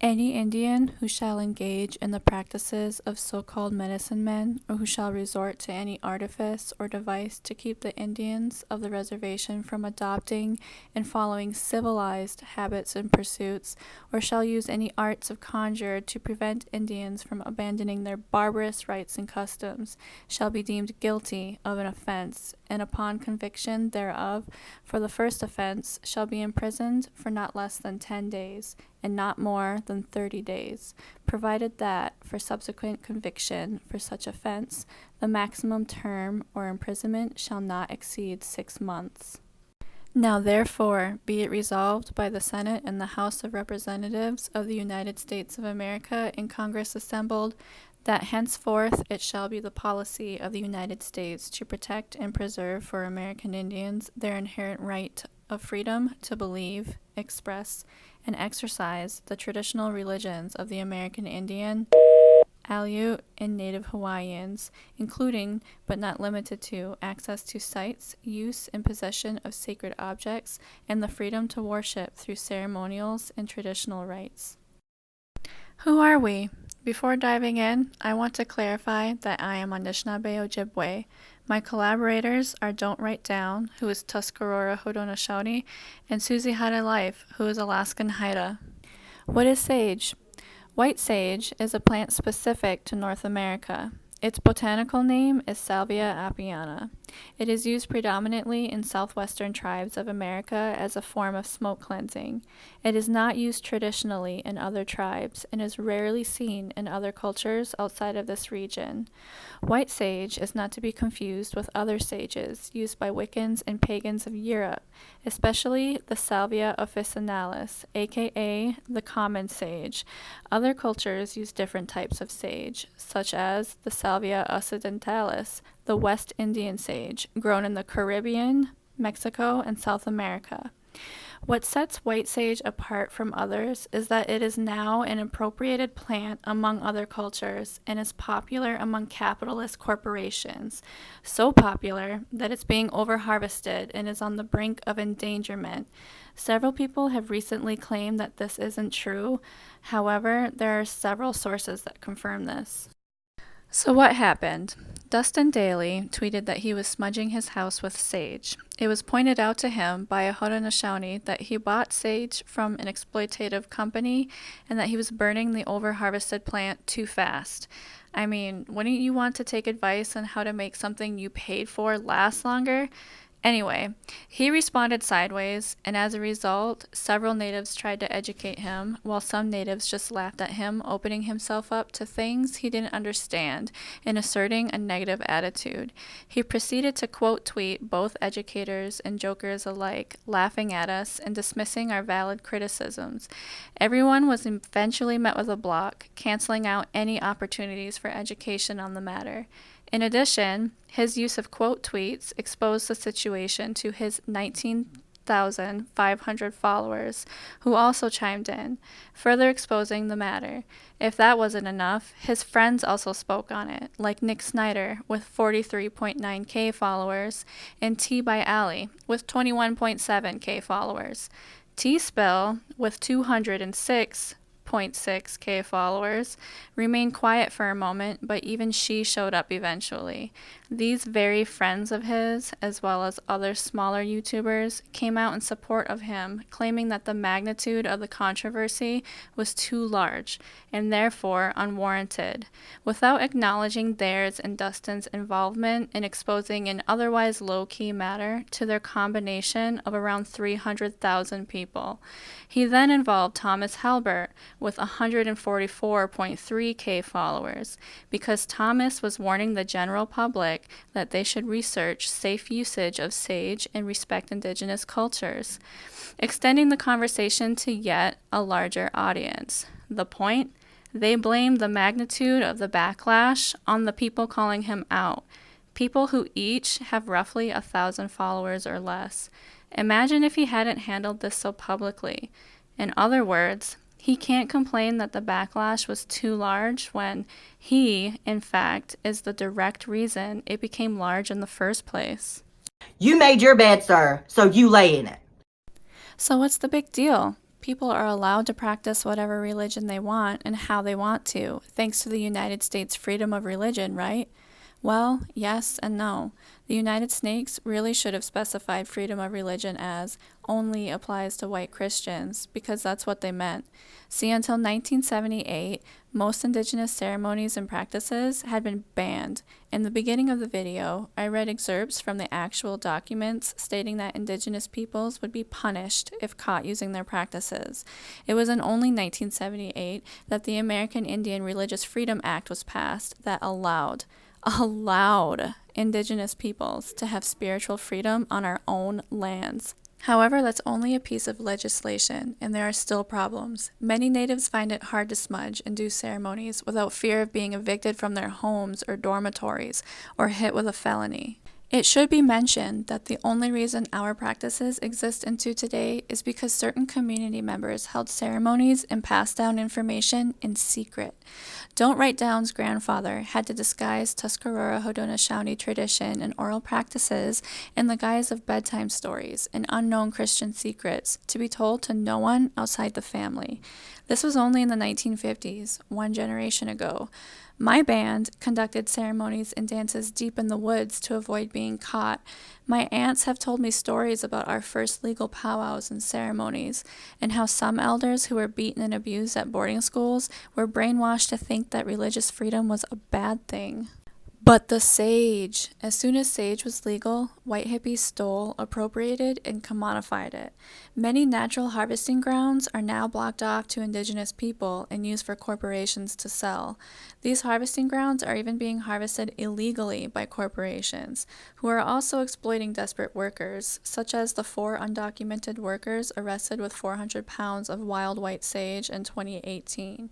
Any Indian who shall engage in the practices of so-called medicine men, or who shall resort to any artifice or device to keep the Indians of the reservation from adopting and following civilized habits and pursuits, or shall use any arts of conjure to prevent Indians from abandoning their barbarous rites and customs, shall be deemed guilty of an offense, and upon conviction thereof, for the first offense, shall be imprisoned for not less than 10 days, and not more than 30 days, provided that, for subsequent conviction for such offense, the maximum term or imprisonment shall not exceed 6 months. Now therefore be it resolved by the Senate and the House of Representatives of the United States of America in Congress assembled, that henceforth it shall be the policy of the United States to protect and preserve for American Indians their inherent right of freedom to believe, express, and exercise the traditional religions of the American Indian, Aleut, and Native Hawaiians, including, but not limited to, access to sites, use and possession of sacred objects, and the freedom to worship through ceremonials and traditional rites. Who are we? Before diving in, I want to clarify that I am Anishinaabe Ojibwe. My collaborators are Don't Write Down, who is Tuscarora Haudenosaunee, and Susie Haida Life, who is Alaskan Haida. What is sage? White sage is a plant specific to North America. Its botanical name is Salvia apiana. It is used predominantly in southwestern tribes of America as a form of smoke cleansing. It is not used traditionally in other tribes and is rarely seen in other cultures outside of this region. White sage is not to be confused with other sages used by Wiccans and pagans of Europe, especially the Salvia officinalis, aka the common sage. Other cultures use different types of sage, such as the Salvia occidentalis, the West Indian sage, grown in the Caribbean, Mexico, and South America. What sets white sage apart from others is that it is now an appropriated plant among other cultures and is popular among capitalist corporations. So popular that it's being overharvested and is on the brink of endangerment. Several people have recently claimed that this isn't true. However, there are several sources that confirm this. So what happened? Dustin Dailey tweeted that he was smudging his house with sage. It was pointed out to him by a Haudenosaunee that he bought sage from an exploitative company and that he was burning the over-harvested plant too fast. I mean, wouldn't you want to take advice on how to make something you paid for last longer? Anyway, he responded sideways, and as a result, several natives tried to educate him, while some natives just laughed at him, opening himself up to things he didn't understand and asserting a negative attitude. He proceeded to quote tweet both educators and jokers alike, laughing at us and dismissing our valid criticisms. Everyone was eventually met with a block, canceling out any opportunities for education on the matter. In addition, his use of quote tweets exposed the situation to his 19,500 followers, who also chimed in, further exposing the matter. If that wasn't enough, his friends also spoke on it, like Nick Snyder with 43.9K followers and T by Ali with 21.7K followers. T-Spill with 206.6K followers remained quiet for a moment, but even she showed up eventually. These very friends of his, as well as other smaller YouTubers, came out in support of him, claiming that the magnitude of the controversy was too large and therefore unwarranted, without acknowledging theirs and Dustin's involvement in exposing an otherwise low-key matter to their combination of around 300,000 people. He then involved Thomas Halbert with 144.3K followers, because Thomas was warning the general public that they should research safe usage of sage and respect Indigenous cultures, extending the conversation to yet a larger audience. The point? They blamed the magnitude of the backlash on the people calling him out, people who each have roughly 1,000 followers or less. Imagine if he hadn't handled this so publicly. In other words, he can't complain that the backlash was too large when he, in fact, is the direct reason it became large in the first place. You made your bed, sir, so you lay in it. So what's the big deal? people are allowed to practice whatever religion they want and how they want to, thanks to the United States freedom of religion, right? Well, yes and no. The United States really should have specified freedom of religion as only applies to white Christians, because that's what they meant. See, until 1978, most Indigenous ceremonies and practices had been banned. In the beginning of the video, I read excerpts from the actual documents stating that Indigenous peoples would be punished if caught using their practices. It was in only 1978 that the American Indian Religious Freedom Act was passed that allowed Indigenous peoples to have spiritual freedom on our own lands. However, that's only a piece of legislation, and there are still problems. Many natives find it hard to smudge and do ceremonies without fear of being evicted from their homes or dormitories or hit with a felony. It should be mentioned that the only reason our practices exist into today is because certain community members held ceremonies and passed down information in secret. Don't Write Down's grandfather had to disguise Tuscarora Haudenosaunee tradition and oral practices in the guise of bedtime stories and unknown Christian secrets to be told to no one outside the family. This was only in the 1950s, one generation ago. My band conducted ceremonies and dances deep in the woods to avoid being caught. My aunts have told me stories about our first legal powwows and ceremonies, and how some elders who were beaten and abused at boarding schools were brainwashed to think that religious freedom was a bad thing. But the sage. As soon as sage was legal, white hippies stole, appropriated, and commodified it. Many natural harvesting grounds are now blocked off to Indigenous people and used for corporations to sell. These harvesting grounds are even being harvested illegally by corporations, who are also exploiting desperate workers, such as the 4 undocumented workers arrested with 400 pounds of wild white sage in 2018.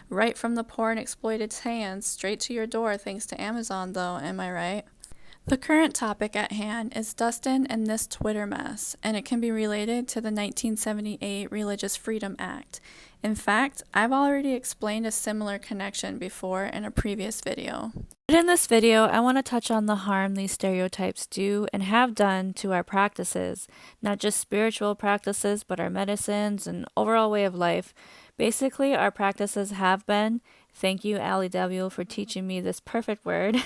Right from the poor and exploited's hands, straight to your door thanks to Amazon, though, am I right? The current topic at hand is Dustin and this Twitter mess, and it can be related to the 1978 Religious Freedom Act. In fact, I've already explained a similar connection before in a previous video. But in this video, I want to touch on the harm these stereotypes do and have done to our practices, not just spiritual practices, but our medicines and overall way of life. Basically, our practices have been, thank you, Allie W., for teaching me this perfect word,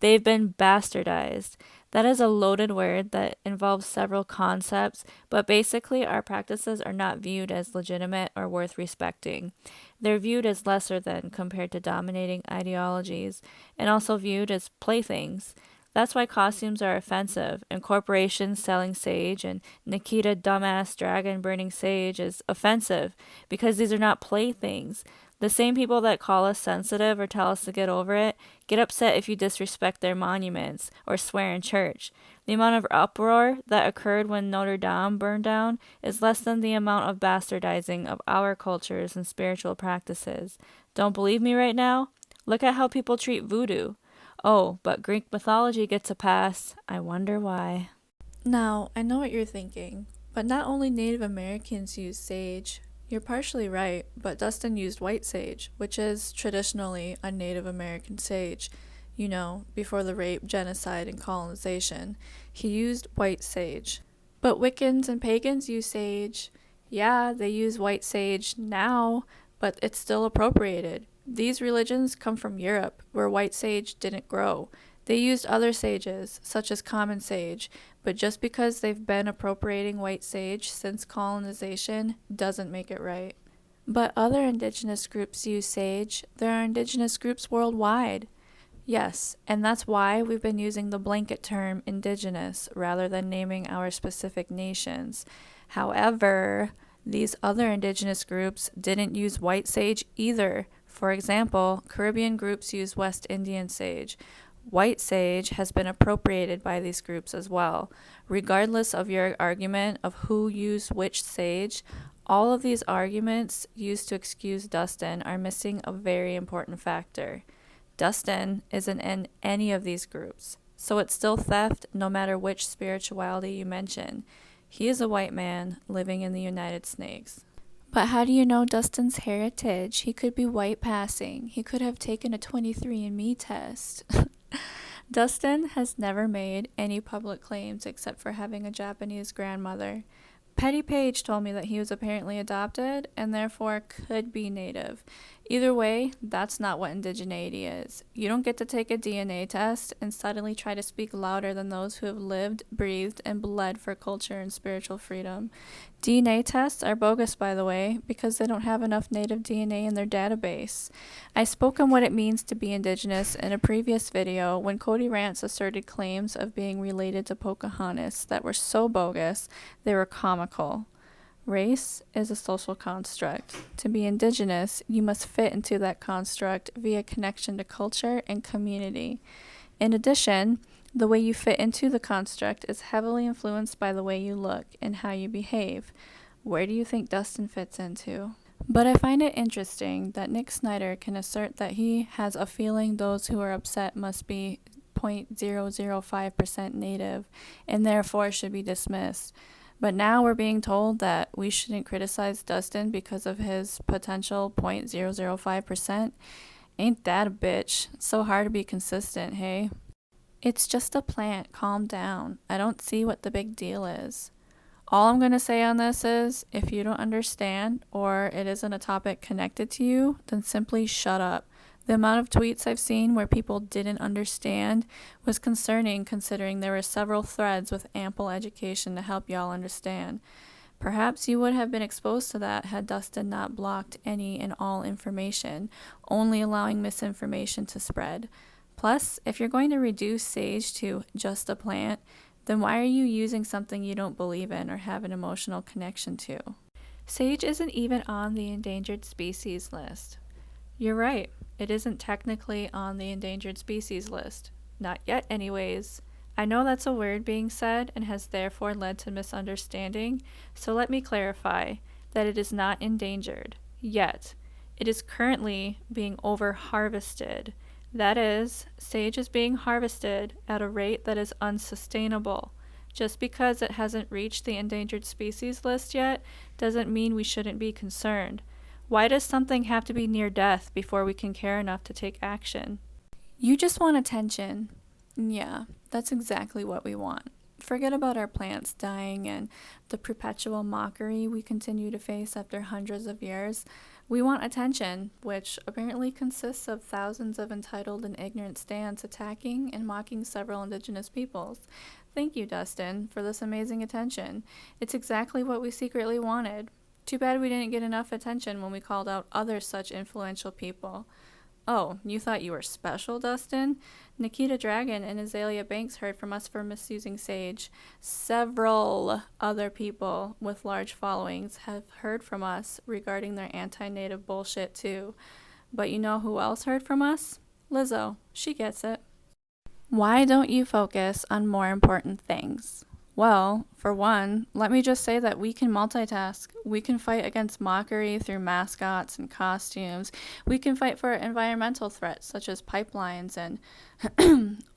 they've been bastardized. That is a loaded word that involves several concepts, but basically our practices are not viewed as legitimate or worth respecting. They're viewed as lesser than compared to dominating ideologies, and also viewed as playthings. That's why costumes are offensive, and corporations selling sage and Nikita dumbass dragon burning sage is offensive, because these are not playthings. The same people that call us sensitive or tell us to get over it get upset if you disrespect their monuments or swear in church. The amount of uproar that occurred when Notre Dame burned down is less than the amount of bastardizing of our cultures and spiritual practices. Don't believe me right now? Look at how people treat voodoo. Oh, but Greek mythology gets a pass. I wonder why. Now, I know what you're thinking, but not only Native Americans use sage. You're partially right, but Dustin used white sage, which is traditionally a Native American sage. You know, before the rape, genocide, and colonization. He used white sage. But Wiccans and pagans use sage. Yeah, they use white sage now, but it's still appropriated. These religions come from Europe, where white sage didn't grow. They used other sages, such as common sage, but just because they've been appropriating white sage since colonization doesn't make it right. But other indigenous groups use sage. There are indigenous groups worldwide. Yes, and that's why we've been using the blanket term indigenous rather than naming our specific nations. However, these other indigenous groups didn't use white sage either. For example, Caribbean groups use West Indian sage. White sage has been appropriated by these groups as well. Regardless of your argument of who used which sage, all of these arguments used to excuse Dustin are missing a very important factor. Dustin isn't in any of these groups, so it's still theft no matter which spirituality you mention. He is a white man living in the United States. But how do you know Dustin's heritage? He could be white passing. He could have taken a 23andMe test. Dustin has never made any public claims except for having a Japanese grandmother. Petty Page told me that he was apparently adopted and therefore could be native. Either way, that's not what indigeneity is. You don't get to take a DNA test and suddenly try to speak louder than those who have lived, breathed, and bled for culture and spiritual freedom. DNA tests are bogus, by the way, because they don't have enough native DNA in their database. I spoke on what it means to be indigenous in a previous video when Cody Rants asserted claims of being related to Pocahontas that were so bogus they were comical. Race is a social construct. To be indigenous, you must fit into that construct via connection to culture and community. In addition, the way you fit into the construct is heavily influenced by the way you look and how you behave. Where do you think Dustin fits into? But I find it interesting that Nick Snyder can assert that he has a feeling those who are upset must be 0.005% native and therefore should be dismissed. But now we're being told that we shouldn't criticize Dustin because of his potential 0.005%. Ain't that a bitch? It's so hard to be consistent, hey? It's just a plant, calm down. I don't see what the big deal is. All I'm going to say on this is, if you don't understand or it isn't a topic connected to you, then simply shut up. The amount of tweets I've seen where people didn't understand was concerning, considering there were several threads with ample education to help y'all understand. Perhaps you would have been exposed to that had Dustin not blocked any and all information, only allowing misinformation to spread. Plus, if you're going to reduce sage to just a plant, then why are you using something you don't believe in or have an emotional connection to? Sage isn't even on the endangered species list. You're right, it isn't technically on the endangered species list. Not yet, anyways. I know that's a word being said and has therefore led to misunderstanding, so let me clarify that it is not endangered yet. It is currently being over-harvested. That is, sage is being harvested at a rate that is unsustainable. Just because it hasn't reached the endangered species list yet doesn't mean we shouldn't be concerned. Why does something have to be near death before we can care enough to take action? You just want attention. Yeah, that's exactly what we want. Forget about our plants dying and the perpetual mockery we continue to face after hundreds of years. We want attention, which apparently consists of thousands of entitled and ignorant stands attacking and mocking several indigenous peoples. Thank you, Dustin, for this amazing attention. It's exactly what we secretly wanted. Too bad we didn't get enough attention when we called out other such influential people. Oh, you thought you were special, Dustin? Nikita Dragon and Azalea Banks heard from us for misusing sage. Several other people with large followings have heard from us regarding their anti-native bullshit too. But you know who else heard from us? Lizzo. She gets it. Why don't you focus on more important things? Well, for one, let me just say that we can multitask. We can fight against mockery through mascots and costumes. We can fight for environmental threats such as pipelines and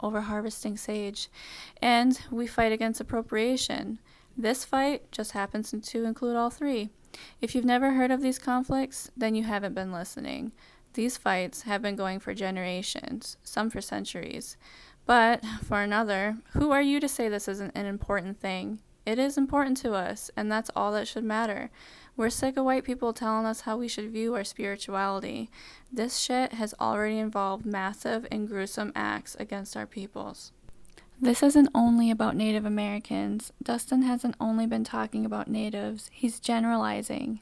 overharvesting sage. And we fight against appropriation. This fight just happens to include all three. If you've never heard of these conflicts, then you haven't been listening. These fights have been going for generations, some for centuries. But, for another, who are you to say this isn't an important thing? It is important to us, and that's all that should matter. We're sick of white people telling us how we should view our spirituality. This shit has already involved massive and gruesome acts against our peoples. This isn't only about Native Americans. Dustin hasn't only been talking about natives. He's generalizing.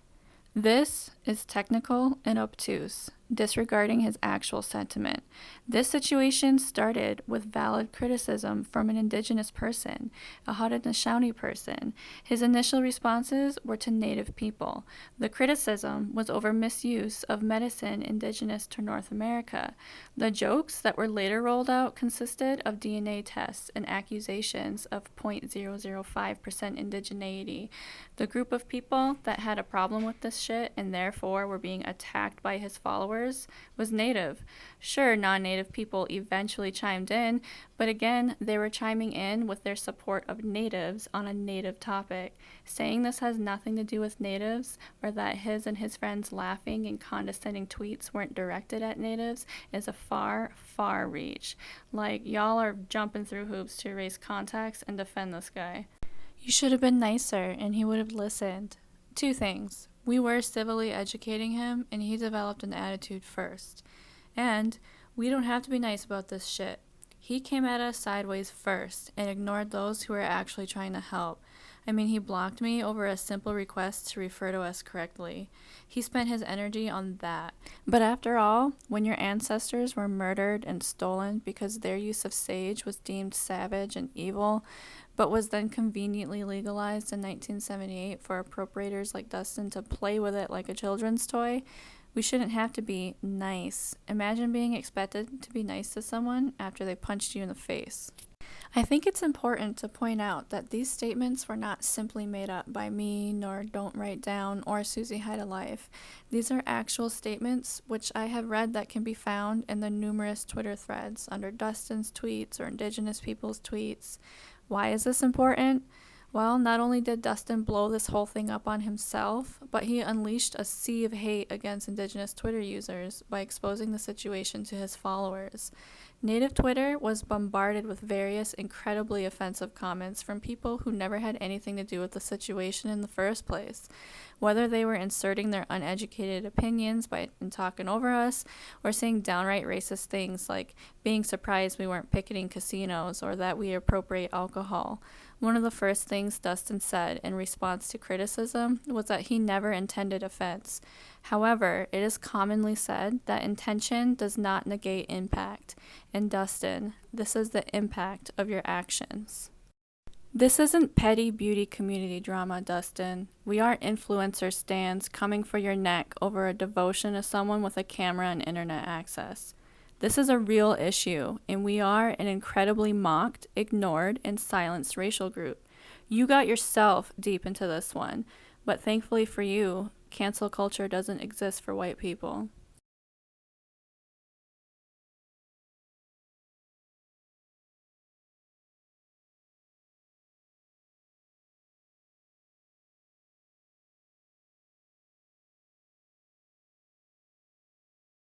This is technical and obtuse, disregarding his actual sentiment. This situation started with valid criticism from an indigenous person, a Haudenosaunee person. His initial responses were to Native people. The criticism was over misuse of medicine indigenous to North America. The jokes that were later rolled out consisted of DNA tests and accusations of 0.005% indigeneity. The group of people that had a problem with this shit and therefore were being attacked by his followers was Native. Sure, non-Native people eventually chimed in, but again, they were chiming in with their support of Natives on a Native topic. Saying this has nothing to do with Natives, or that his and his friends' laughing and condescending tweets weren't directed at Natives, is a far, far reach. Like, y'all are jumping through hoops to erase context and defend this guy. You should have been nicer, and he would have listened. 2 things. We were civilly educating him, and he developed an attitude first. And we don't have to be nice about this shit. He came at us sideways first and ignored those who were actually trying to help. I mean, he blocked me over a simple request to refer to us correctly. He spent his energy on that. But after all, when your ancestors were murdered and stolen because their use of sage was deemed savage and evil, but was then conveniently legalized in 1978 for appropriators like Dustin to play with it like a children's toy, we shouldn't have to be nice. Imagine being expected to be nice to someone after they punched you in the face. I think it's important to point out that these statements were not simply made up by me, nor Don't Write Down, or Susie Haida Life. These are actual statements which I have read that can be found in the numerous Twitter threads under Dustin's tweets or Indigenous people's tweets. Why is this important? Well, not only did Dustin blow this whole thing up on himself, but he unleashed a sea of hate against Indigenous Twitter users by exposing the situation to his followers. Native Twitter was bombarded with various incredibly offensive comments from people who never had anything to do with the situation in the first place. Whether they were inserting their uneducated opinions by talking over us, or saying downright racist things like being surprised we weren't picketing casinos or that we appropriate alcohol. One of the first things Dustin said in response to criticism was that he never intended offense. However, it is commonly said that intention does not negate impact. And Dustin, this is the impact of your actions. This isn't petty beauty community drama, Dustin. We aren't influencer stands coming for your neck over a devotion to someone with a camera and internet access. This is a real issue, and we are an incredibly mocked, ignored, and silenced racial group. You got yourself deep into this one, but thankfully for you, cancel culture doesn't exist for white people.